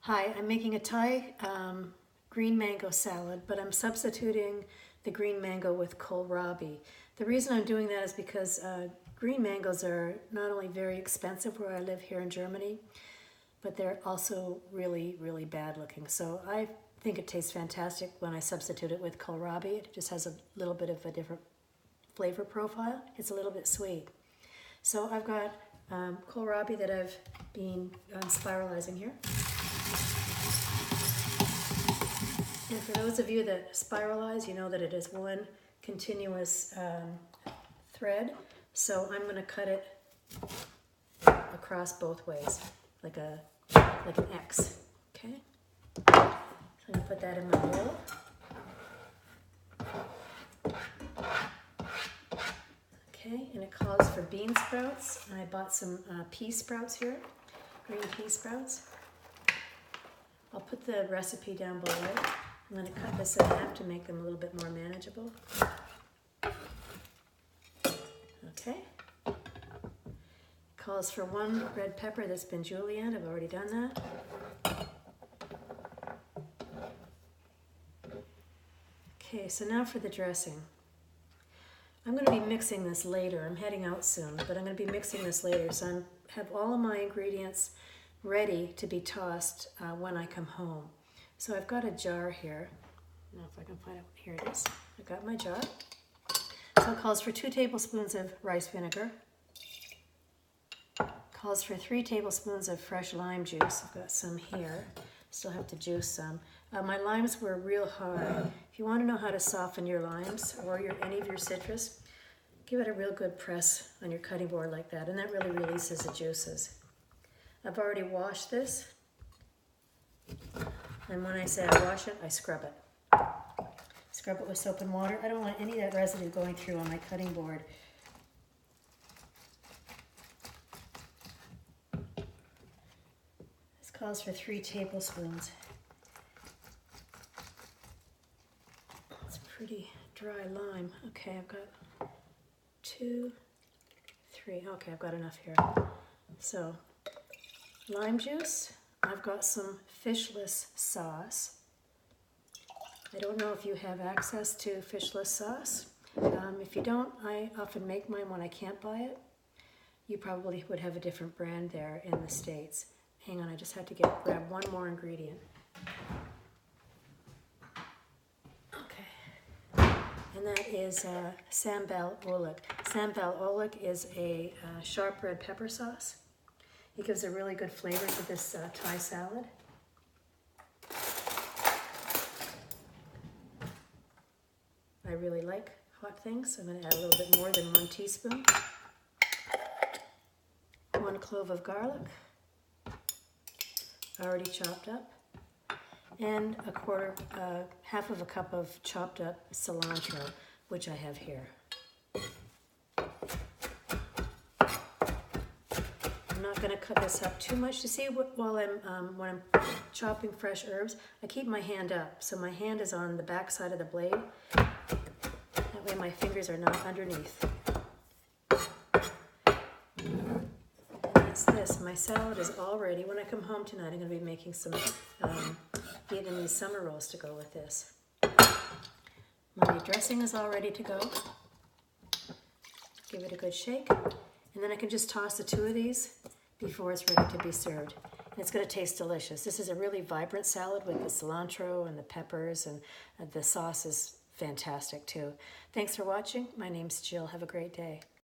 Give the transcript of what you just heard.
Hi, I'm making a Thai green mango salad, but I'm substituting the green mango with kohlrabi. The reason I'm doing that is because green mangoes are not only very expensive where I live here in Germany, but they're also really, really bad looking. So I think it tastes fantastic when I substitute it with kohlrabi. It just has a little bit of a different flavor profile. It's a little bit sweet. So I've got kohlrabi that I've been spiralizing here. And for those of you that spiralize, you know that it is one continuous thread. So I'm going to cut it across both ways, like an X. Okay. So I'm going to put that in my bowl. Okay, and it calls for bean sprouts. And I bought some pea sprouts here, green pea sprouts. I'll put the recipe down below. I'm going to cut this in half to make them a little bit more manageable. Okay. It calls for 1 red pepper that's been julienned. I've already done that. Okay, so now for the dressing. I'm going to be mixing this later. I'm heading out soon, but I'm going to be mixing this later. So I have all of my ingredients ready to be tossed when I come home. So I've got a jar here. I don't know if I can find it. Here it is. I've got my jar. So it calls for 2 tablespoons of rice vinegar. Calls for 3 tablespoons of fresh lime juice. I've got some here. Still have to juice some. My limes were real hard. If you want to know how to soften your limes or any of your citrus, give it a real good press on your cutting board like that, and that really releases the juices. I've already washed this, and when I say I wash it, I scrub it. Scrub it with soap and water. I don't want any of that residue going through on my cutting board. This calls for 3 tablespoons. It's pretty dry lime. Okay, I've got 2, 3. Okay, I've got enough here. So, lime juice. I've got some fishless sauce. I don't know if you have access to fishless sauce. If you don't, I often make mine when I can't buy it. You probably would have a different brand there in the States. Hang on, I just had to grab one more ingredient. Okay, and that is sambal oelek. Sambal oelek is a sharp red pepper sauce. It gives a really good flavor to this Thai salad. I really like hot things, so I'm going to add a little bit more than 1 teaspoon. 1 clove of garlic, already chopped up, and half of a cup of chopped up cilantro, which I have here. I'm not going to cut this up too much. You see, when I'm chopping fresh herbs, I keep my hand up, so my hand is on the back side of the blade. That way my fingers are not underneath. And that's this. My salad is all ready. When I come home tonight, I'm going to be making some Vietnamese summer rolls to go with this. My dressing is all ready to go. Give it a good shake. And then I can just toss the 2 of these before it's ready to be served. And it's going to taste delicious. This is a really vibrant salad with the cilantro and the peppers, and the sauce is fantastic too. Thanks for watching. My name's Jill. Have a great day.